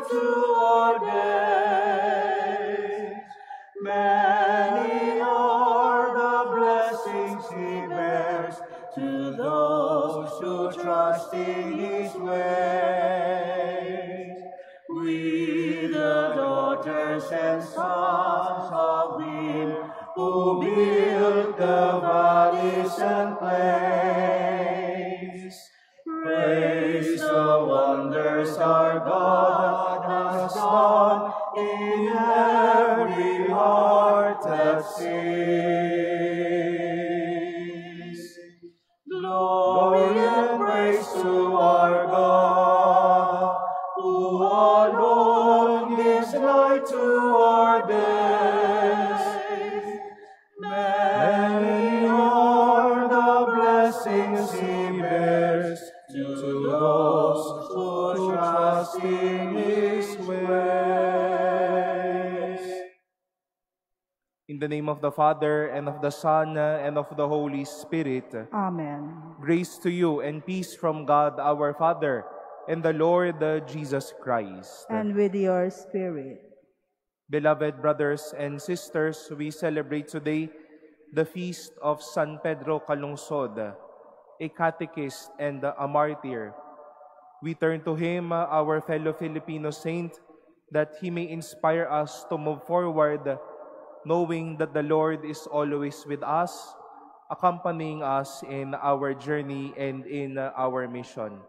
to our days. Many are the blessings he bears to those who trust in his ways. We, the daughters and sons of him who built the valleys and plains, praise the wonders our God has done in every heart that sings. Glory and praise to our God, who alone gives light to our days. Many are the blessings he bears to those who trust in his ways. In the name of the Father, and of the Son, and of the Holy Spirit. Amen. Grace to you and peace from God our Father and the Lord Jesus Christ. And with your spirit. Beloved brothers and sisters, we celebrate today the feast of San Pedro Calungsod, a catechist and a martyr. We turn to him, our fellow Filipino saint, that he may inspire us to move forward, knowing that the Lord is always with us, accompanying us in our journey and in our mission.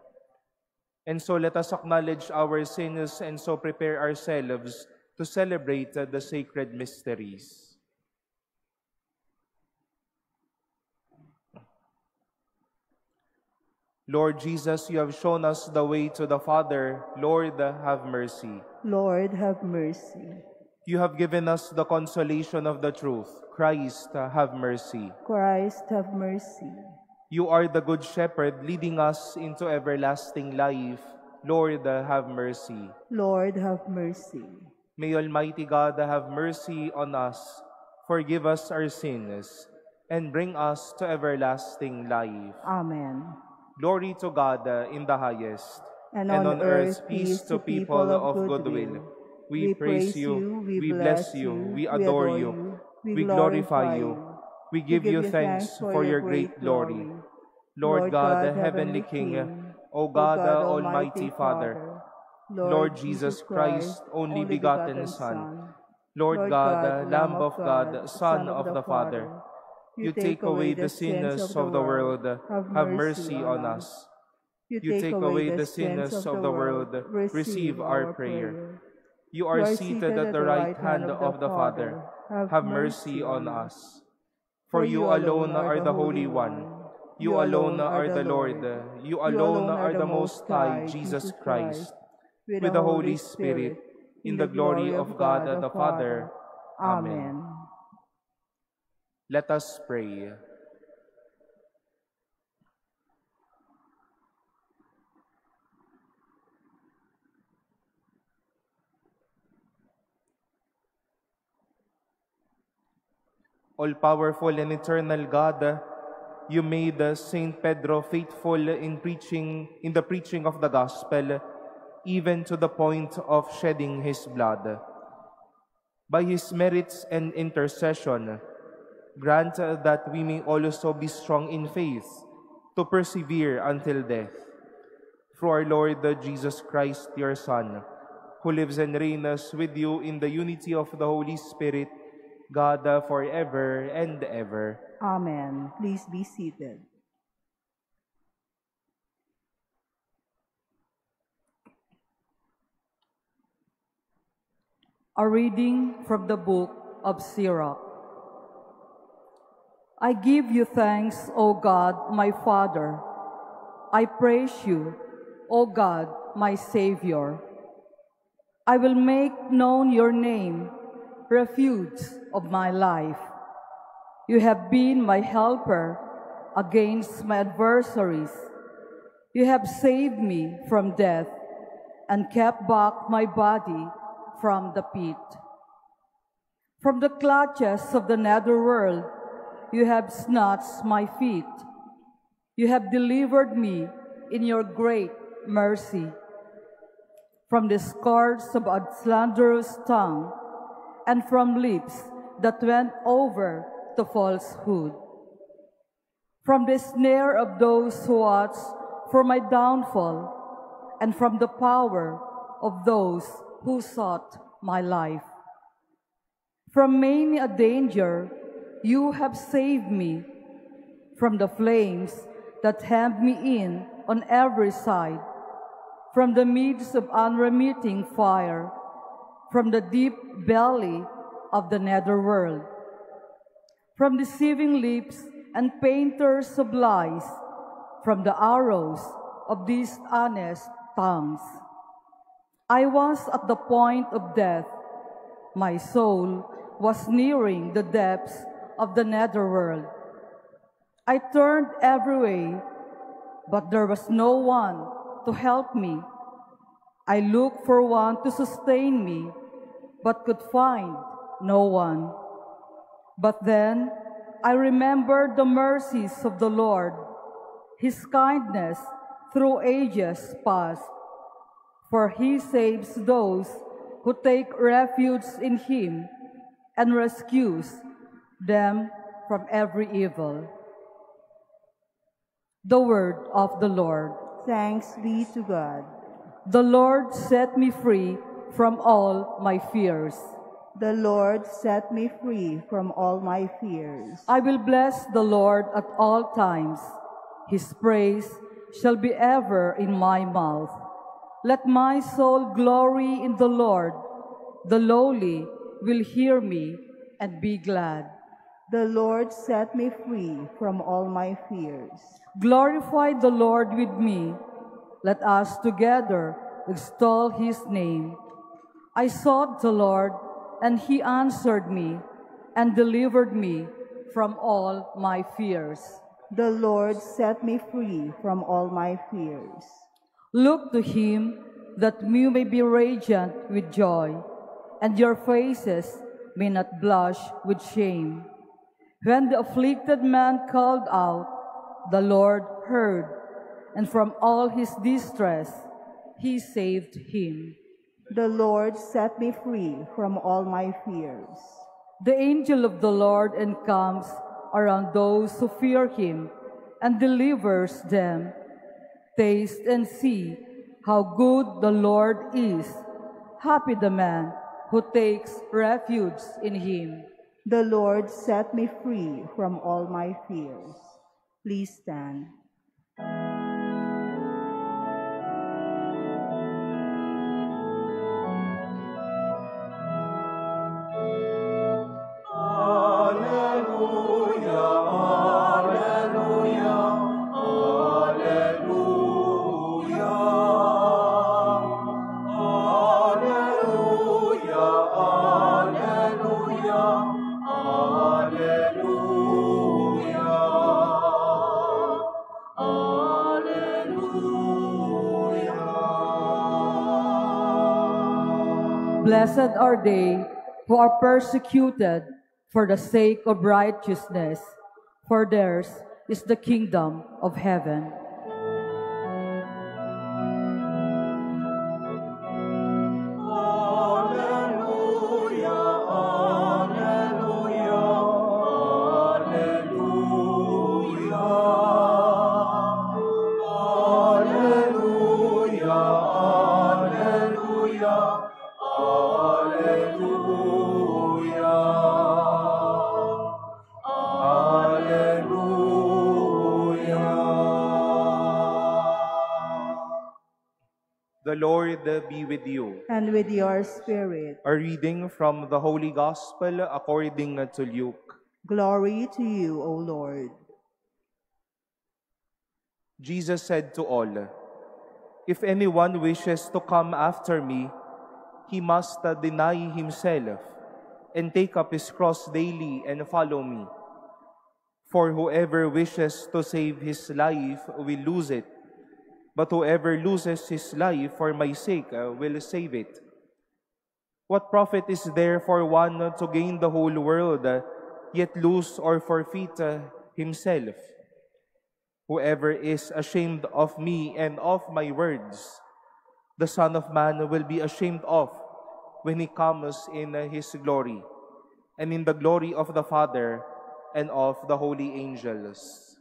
And so let us acknowledge our sins and so prepare ourselves to celebrate the sacred mysteries. Lord Jesus, you have shown us the way to the Father. Lord, have mercy. Lord, have mercy. You have given us the consolation of the truth. Christ, have mercy. Christ, have mercy. You are the Good Shepherd, leading us into everlasting life. Lord, have mercy. Lord, have mercy. May Almighty God have mercy on us, forgive us our sins, and bring us to everlasting life. Amen. Glory to God in the highest, and on earth peace to people of good will. We praise you, we bless you, we adore you, we glorify you, we give you thanks for your great glory. Lord God, heavenly King, O God, Almighty Father, Lord Jesus Christ, only begotten Son, Lord God, Lamb of God, Son of the Father, you take away the sins of the world, have mercy on us. You take away the sins of the world, receive our prayer. You are seated at the right hand of the Father, have mercy on us. For you alone are the Holy One, you alone are the Lord, you alone are the Most High, Jesus Christ, with the Holy Spirit, in the glory of God the Father. Amen. Let us pray. All-powerful and eternal God, you made Saint Pedro faithful in the preaching of the gospel, even to the point of shedding his blood. By his merits and intercession, grant that we may also be strong in faith to persevere until death. Through our Lord Jesus Christ, your Son, who lives and reigns with you in the unity of the Holy Spirit, God, forever and ever. Amen. Please be seated. A reading from the book of Sirach. I give you thanks, O God, my Father. I praise you, O God, my Savior. I will make known your name, refuge of my life. You have been my helper against my adversaries. You have saved me from death and kept back my body from the pit. From the clutches of the netherworld, you have snatched my feet. You have delivered me in your great mercy. from the scars of a slanderous tongue, and from lips that went over to falsehood. From the snare of those who watch for my downfall, and from the power of those who sought my life. From many a danger you have saved me, from the flames that hemmed me in on every side, from the midst of unremitting fire, from the deep belly of the netherworld, from deceiving lips and painters of lies, from the arrows of dishonest tongues. I was at the point of death. My soul was nearing the depths of the netherworld. I turned every way, but there was no one to help me. I looked for one to sustain me, but could find no one. But then I remembered the mercies of the Lord, His kindness through ages past. For He saves those who take refuge in Him and rescues them from every evil. The word of the Lord. Thanks be to God. The Lord set me free from all my fears. The Lord set me free from all my fears. I will bless the Lord at all times. His praise shall be ever in my mouth. Let my soul glory in the Lord. The lowly will hear me and be glad. The Lord set me free from all my fears. Glorify the Lord with me. Let us together extol His name. I sought the Lord, and He answered me and delivered me from all my fears. The Lord set me free from all my fears. Look to Him, that you may be radiant with joy, and your faces may not blush with shame. When the afflicted man called out, the Lord heard, and from all his distress He saved him. The Lord set me free from all my fears. The angel of the Lord encamps around those who fear Him and delivers them. Taste and see how good the Lord is. Happy the man who takes refuge in Him. The Lord set me free from all my fears. Please stand. Blessed are they who are persecuted for the sake of righteousness, for theirs is the kingdom of heaven. The Lord be with you. And with your spirit. A reading from the Holy Gospel according to Luke. Glory to you, O Lord. Jesus said to all, "If anyone wishes to come after me, he must deny himself and take up his cross daily and follow me. For whoever wishes to save his life will lose it, but whoever loses his life for my sake will save it. What profit is there for one to gain the whole world, yet lose or forfeit himself? Whoever is ashamed of me and of my words, the Son of Man will be ashamed of when he comes in his glory, and in the glory of the Father and of the holy angels.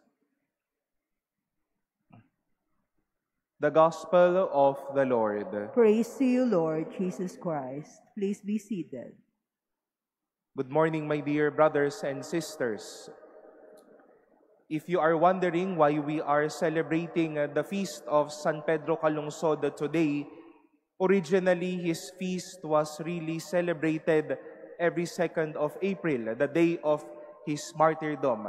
The Gospel of the Lord. Praise to you, Lord Jesus Christ. Please be seated. Good morning, my dear brothers and sisters. If you are wondering why we are celebrating the feast of San Pedro Calungsod today, originally his feast was really celebrated every 2nd of April, the day of his martyrdom.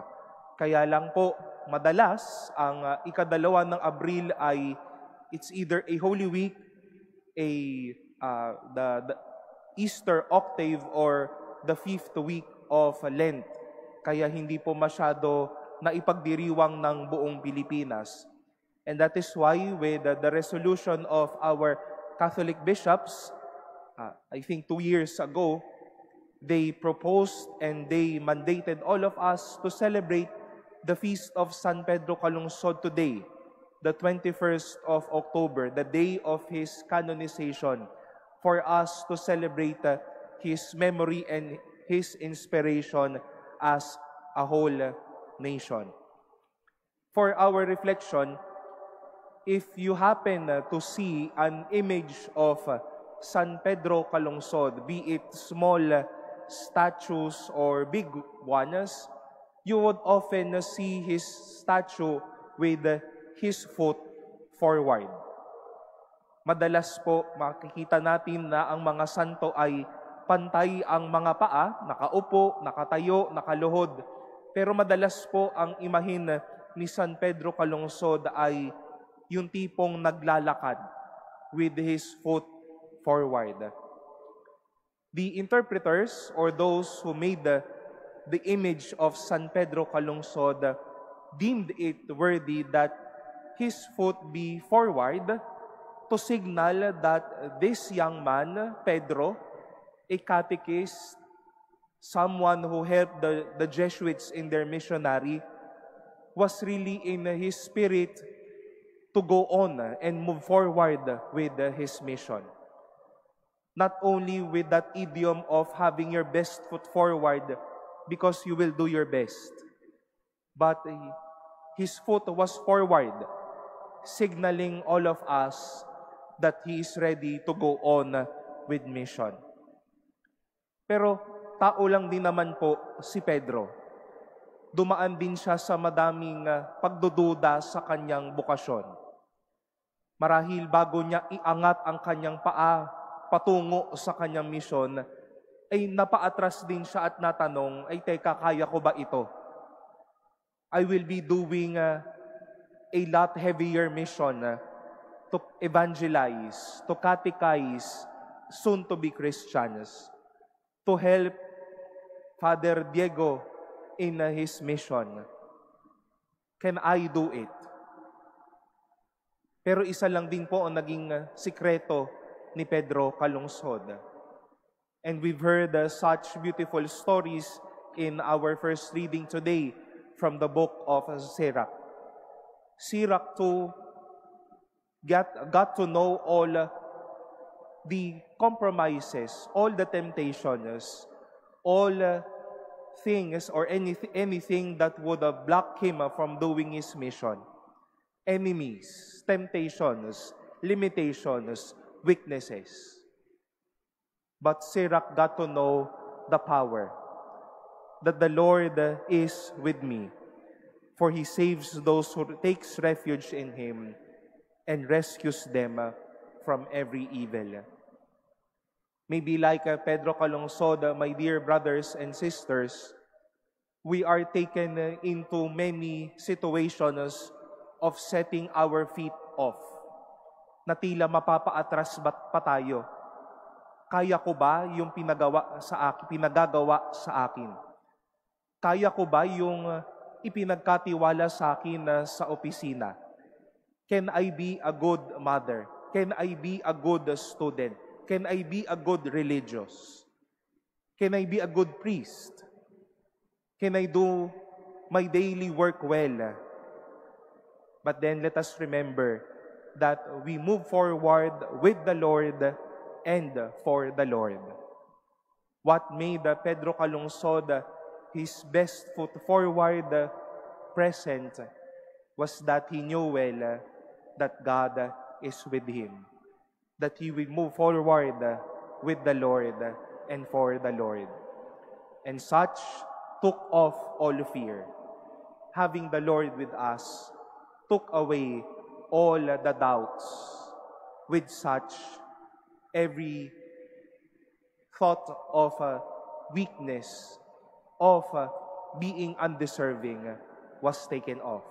Kaya lang po, madalas, ang ikadalawa ng Abril ay it's either a Holy Week, the Easter octave, or the 5th week of Lent. Kaya hindi po masyado na ipagdiriwang ng buong Pilipinas. And that is why with the resolution of our Catholic bishops, I think 2 years ago, they proposed and they mandated all of us to celebrate the feast of San Pedro Calungsod today, the 21st of October, the day of his canonization, for us to celebrate his memory and his inspiration as a whole nation. For our reflection, if you happen to see an image of San Pedro Calungsod, be it small statues or big ones, you would often see his statue with his foot forward. Madalas po makikita natin na ang mga santo ay pantay ang mga paa, nakaupo, nakatayo, nakaluhod. Pero madalas po ang imahin ni San Pedro Calungsod ay yung tipong naglalakad with his foot forward. The interpreters or those who made the image of San Pedro Calungsod deemed it worthy that his foot be forward to signal that this young man, Pedro, a catechist, someone who helped the Jesuits in their missionary, was really in his spirit to go on and move forward with his mission. Not only with that idiom of having your best foot forward because you will do your best, but his foot was forward, signaling all of us that he is ready to go on with mission. Pero tao lang din naman po si Pedro. Dumaan din siya sa madaming pagdududa sa kanyang bukasyon. Marahil bago niya iangat ang kanyang paa patungo sa kanyang misyon, ay napaatras din siya at natanong, ay teka, kaya ko ba ito? I will be doing a lot heavier mission to evangelize, to catechize soon-to-be Christians, to help Father Diego in his mission. Can I do it? Pero isa lang din po ang naging sikreto ni Pedro Calungsod. And we've heard such beautiful stories in our first reading today from the book of Sirach. Sirach too got to know all the compromises, all the temptations, all things or anything that would block him from doing his mission. Enemies, temptations, limitations, weaknesses. But Sirach got to know the power that the Lord is with me, for He saves those who takes refuge in Him and rescues them from every evil. Maybe like Pedro Calungsod, my dear brothers and sisters, we are taken into many situations of setting our feet off, na tila mapapaatras pa tayo. Kaya ko ba yung pinagagawa sa akin? Kaya ko ba yung ipinagkatiwala sa akin sa opisina? Can I be a good mother? Can I be a good student? Can I be a good religious? Can I be a good priest? Can I do my daily work well? But then let us remember that we move forward with the Lord and for the Lord. What made Pedro Calungsod his best foot forward present was that he knew well that God is with him, that he will move forward with the Lord and for the Lord. And such took off all fear. Having the Lord with us took away all the doubts. With such, every thought of weakness, of being undeserving was taken off.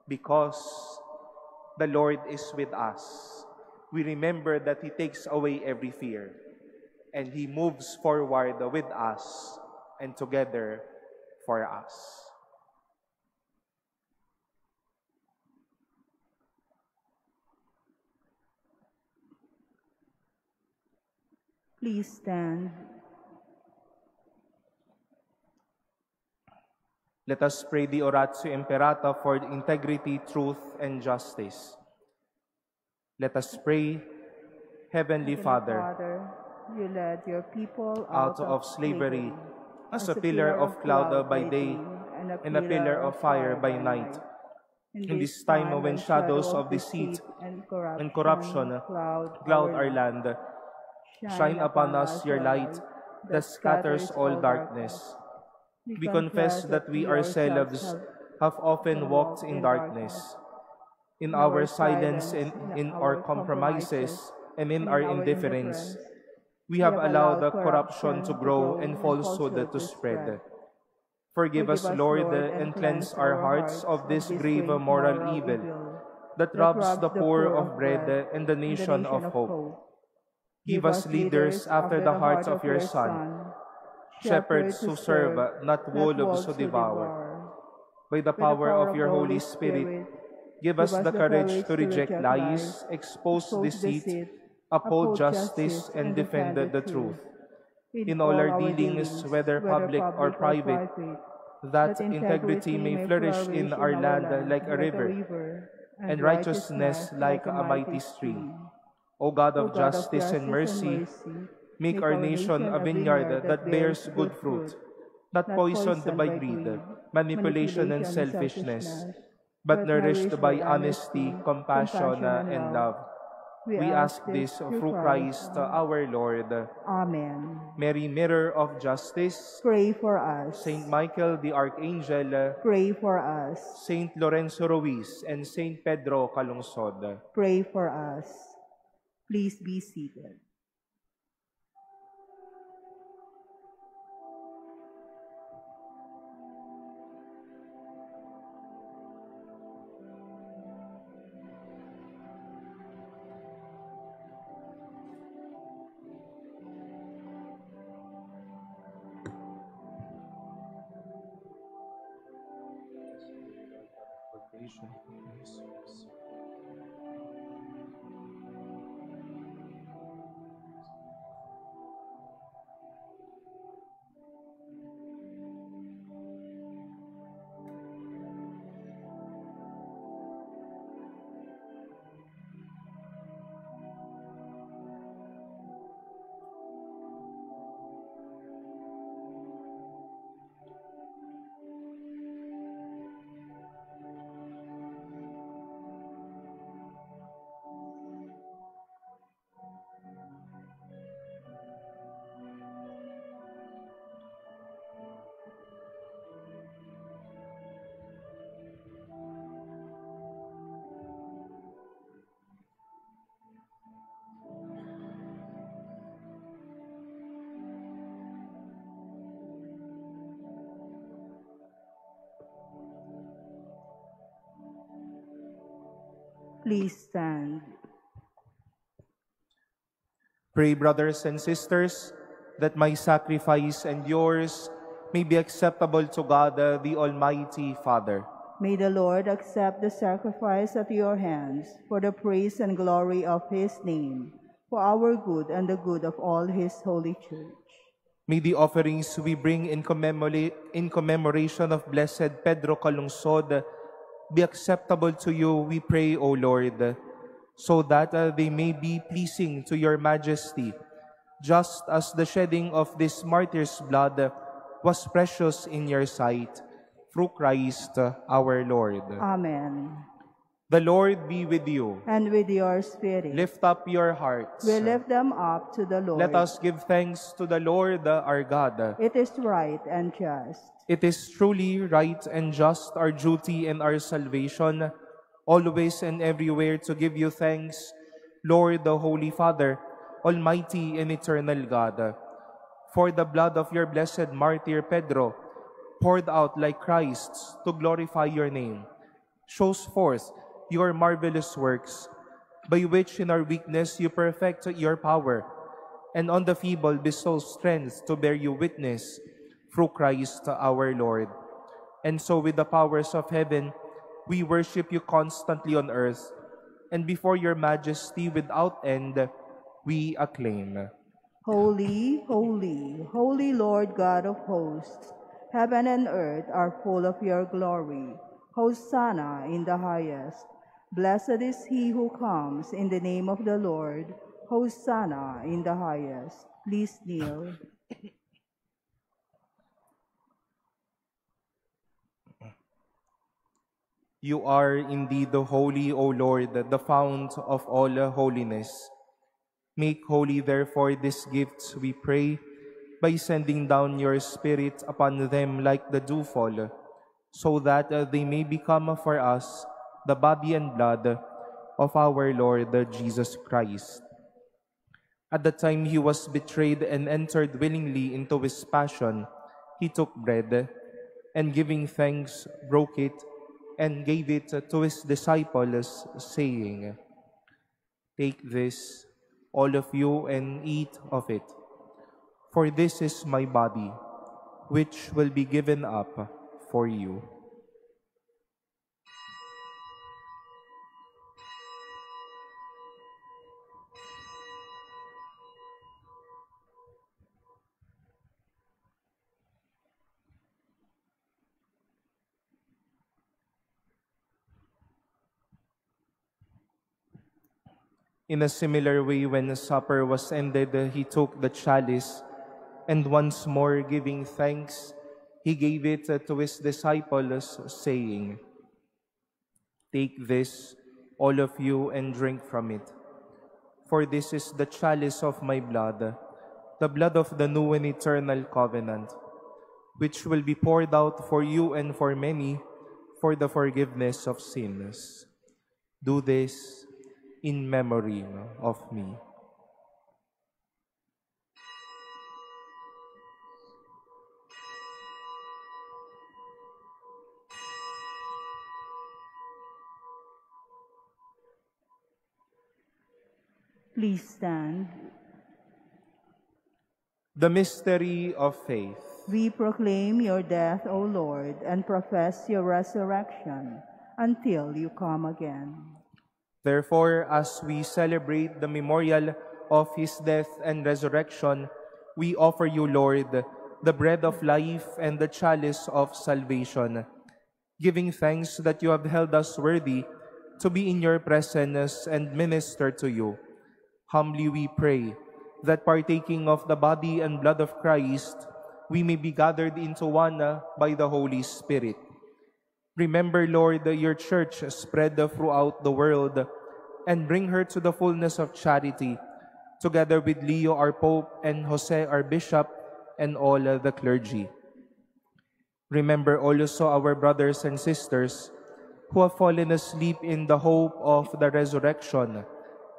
Because the Lord is with us, we remember that He takes away every fear, and He moves forward with us and together for us. Please stand. Let us pray the Oratio Imperata for integrity, truth, and justice. Let us pray, Heavenly Father, you led your people out of slavery as a pillar of cloud by day and a pillar of fire by night. In this time when shadows of deceit and corruption cloud our land, shine upon us your light that scatters all darkness. We confess that we ourselves have often walked in darkness. In our silence and in our compromises and in our indifference, we have allowed the corruption to grow and falsehood to spread. Forgive us, Lord, and cleanse our hearts of this grave moral evil that robs the poor of bread and the nation of hope. Give us leaders after the heart of your Son, shepherds who serve, not wolves who devour. By the power of your Holy Spirit, give us the courage to reject lies, expose deceit, uphold justice, and defend the truth. In all our dealings, whether public or private, that integrity may flourish in our land like a river, and righteousness like a mighty stream. O God of justice and mercy, make our nation a vineyard that bears good fruit, not poisoned by greed, manipulation, and selfishness, but nourished by honesty, compassion, and love. We ask this through Christ our Lord. Amen. Mary, Mirror of Justice, Pray for us. Saint Michael the Archangel, Pray for us. Saint Lorenzo Ruiz, and Saint Pedro Calungsod, Pray for us. Please be seated. Please stand. Pray, brothers and sisters, that my sacrifice and yours may be acceptable to God, the Almighty Father. May the Lord accept the sacrifice at your hands for the praise and glory of His name, for our good and the good of all His holy church. May the offerings we bring in commemoration of Blessed Pedro Calungsod be acceptable to you, we pray, O Lord. so that they may be pleasing to your majesty, just as the shedding of this martyr's blood was precious in your sight, through Christ our Lord. Amen. The Lord be with you. And with your spirit. Lift up your hearts. We lift them up to the Lord. Let us give thanks to the Lord our God. It is right and just. It is truly right and just, our duty and our salvation, always and everywhere to give you thanks, Lord, the Holy Father, Almighty and eternal God, for the blood of your blessed martyr Pedro, poured out like Christ's to glorify your name, shows forth your marvelous works, by which in our weakness you perfect your power, and on the feeble bestow strength to bear you witness, through Christ our Lord. And so with the powers of heaven, we worship you constantly on earth, and before your majesty without end, we acclaim. Holy, holy, holy Lord God of hosts, heaven and earth are full of your glory. Hosanna in the highest. Blessed is he who comes in the name of the Lord. Hosanna in the highest. Please kneel. You are indeed the holy, O Lord, the fount of all holiness. Make holy, therefore, these gifts, we pray, by sending down your Spirit upon them like the dewfall, so that they may become for us the body and blood of our Lord Jesus Christ. At the time he was betrayed and entered willingly into his passion, he took bread, and giving thanks, broke it, and gave it to his disciples, saying, "Take this, all of you, and eat of it. For this is my body, which will be given up for you." In a similar way, when the supper was ended, he took the chalice, and once more giving thanks, he gave it to his disciples, saying, "Take this, all of you, and drink from it. For this is the chalice of my blood, the blood of the new and eternal covenant, which will be poured out for you and for many for the forgiveness of sins. Do this in memory of me." Please stand. The mystery of faith. We proclaim your death, O Lord, and profess your resurrection until you come again. Therefore, as we celebrate the memorial of his death and resurrection, we offer you, Lord, the bread of life and the chalice of salvation, giving thanks that you have held us worthy to be in your presence and minister to you. Humbly we pray that partaking of the body and blood of Christ, we may be gathered into one by the Holy Spirit. Remember, Lord, your church spread throughout the world, and bring her to the fullness of charity, together with Leo our Pope and Jose our Bishop and all the clergy. Remember also our brothers and sisters who have fallen asleep in the hope of the resurrection,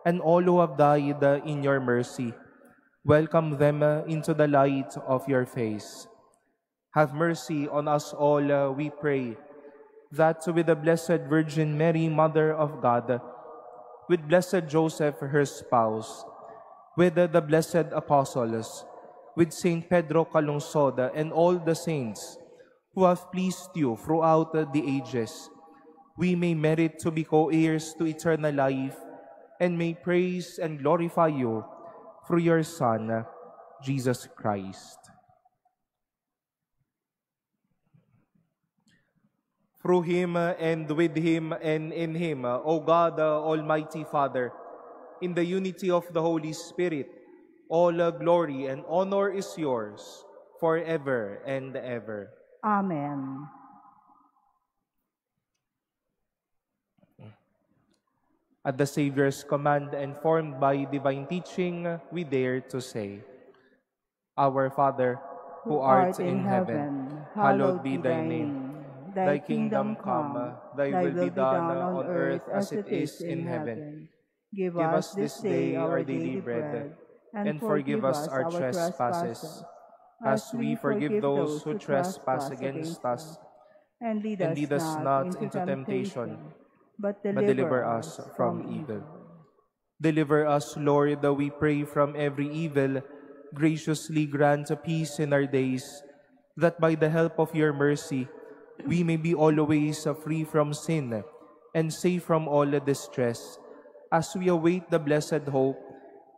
and all who have died in your mercy. Welcome them into the light of your face. Have mercy on us all, we pray, that with the Blessed Virgin Mary, Mother of God, with Blessed Joseph, her spouse, with the blessed apostles, with Saint Pedro Calungsod, and all the saints who have pleased you throughout the ages, we may merit to be co-heirs to eternal life, and may praise and glorify you through your Son, Jesus Christ. through him and with him and in him, O God, Almighty Father, in the unity of the Holy Spirit, all glory and honor is yours forever and ever. Amen. At the Savior's command and formed by divine teaching, we dare to say, Our Father, who art in heaven, hallowed be thy name. Thy kingdom come, thy will be done on earth as it is in heaven. Give us this day our daily bread, and forgive us our trespasses, as we forgive those who trespass against us. And lead us not into temptation, but deliver us from evil. Deliver us, Lord, we pray, from every evil. Graciously grant peace in our days, that by the help of your mercy, we may be always free from sin and safe from all distress, as we await the blessed hope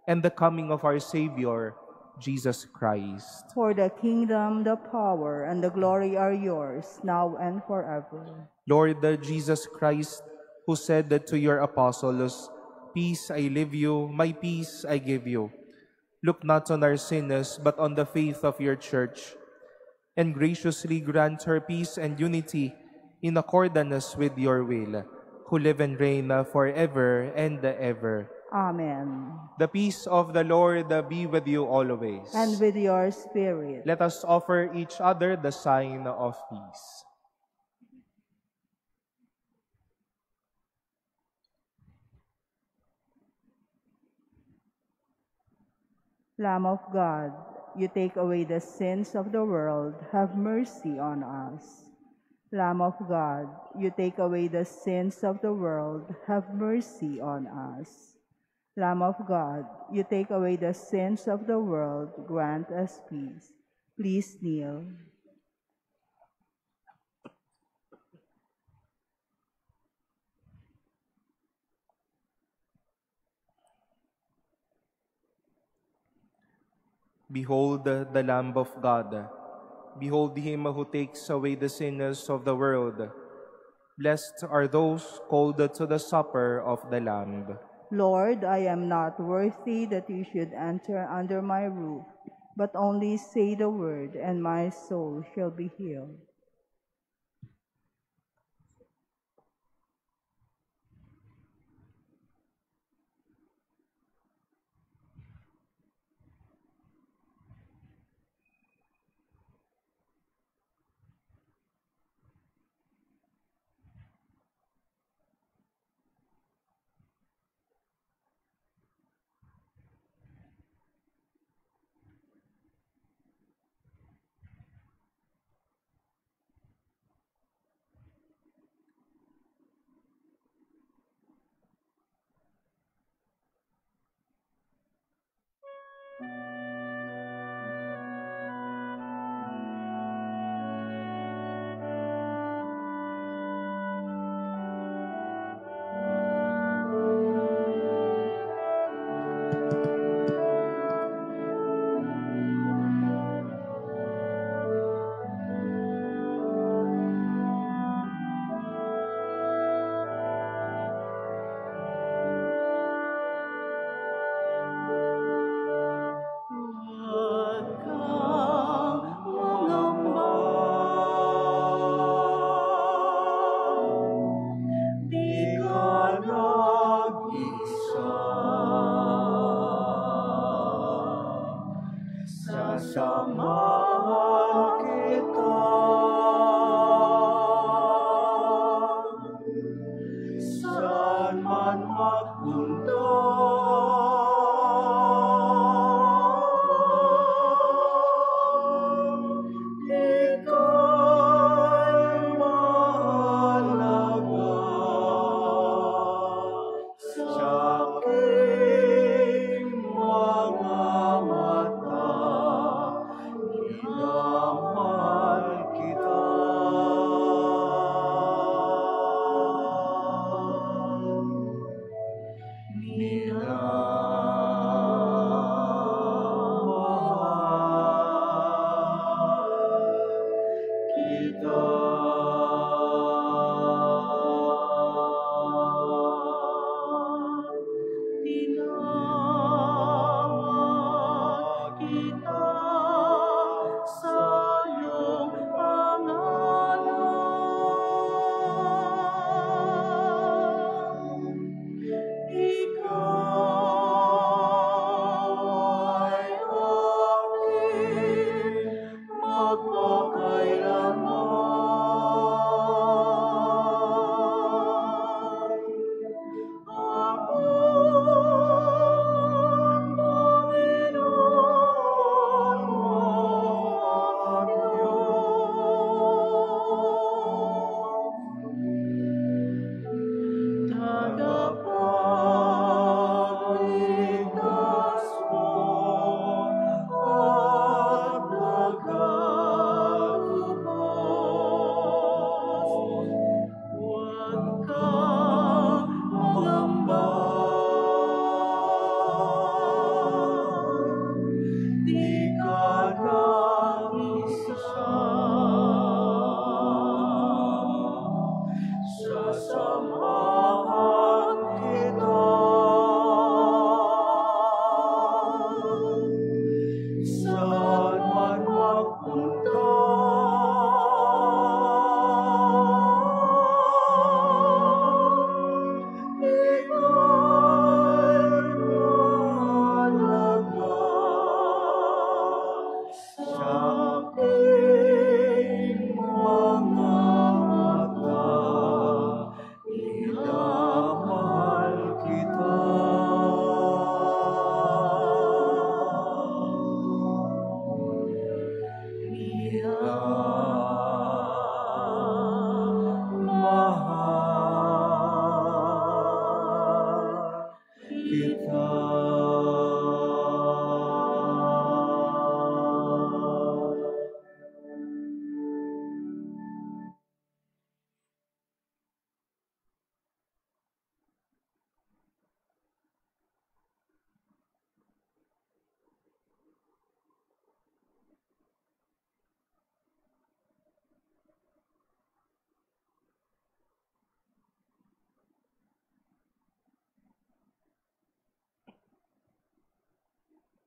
and the coming of our Savior, Jesus Christ. For the kingdom, the power, and the glory are yours, now and forever. Lord Jesus Christ, who said to your apostles, Peace I leave you, my peace I give you. Look not on our sins, but on the faith of your church, and graciously grant her peace and unity in accordance with your will, who live and reign forever and ever. Amen. The peace of the Lord be with you always. And with your spirit. Let us offer each other the sign of peace. Lamb of God, you take away the sins of the world, have mercy on us. Lamb of God, you take away the sins of the world, have mercy on us. Lamb of God, you take away the sins of the world, grant us peace. Please kneel. Behold the Lamb of God. Behold him who takes away the sins of the world. Blessed are those called to the supper of the Lamb. Lord, I am not worthy that you should enter under my roof, but only say the word, and my soul shall be healed.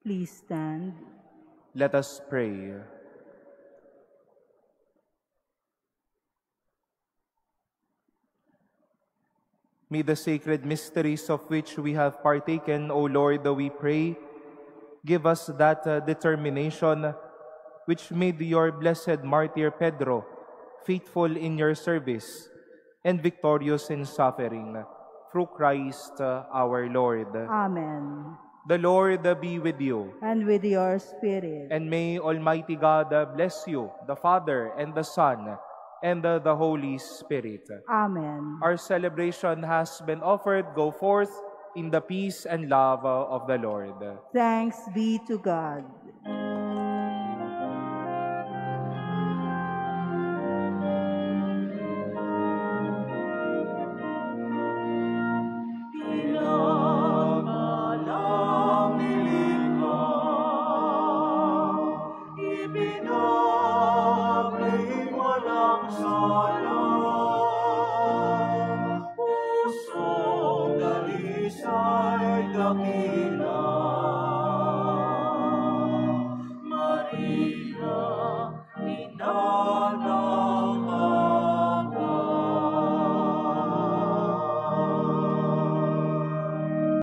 Please stand. Let us pray. May the sacred mysteries of which we have partaken, O Lord, we pray, give us that determination which made your blessed martyr Pedro faithful in your service and victorious in suffering. Through Christ our Lord. Amen. The Lord be with you. And with your spirit. And may Almighty God bless you, the Father, and the Son, and the Holy Spirit. Amen. Our celebration has been offered. Go forth in the peace and love of the Lord. Thanks be to God. Pusong dalisay dakila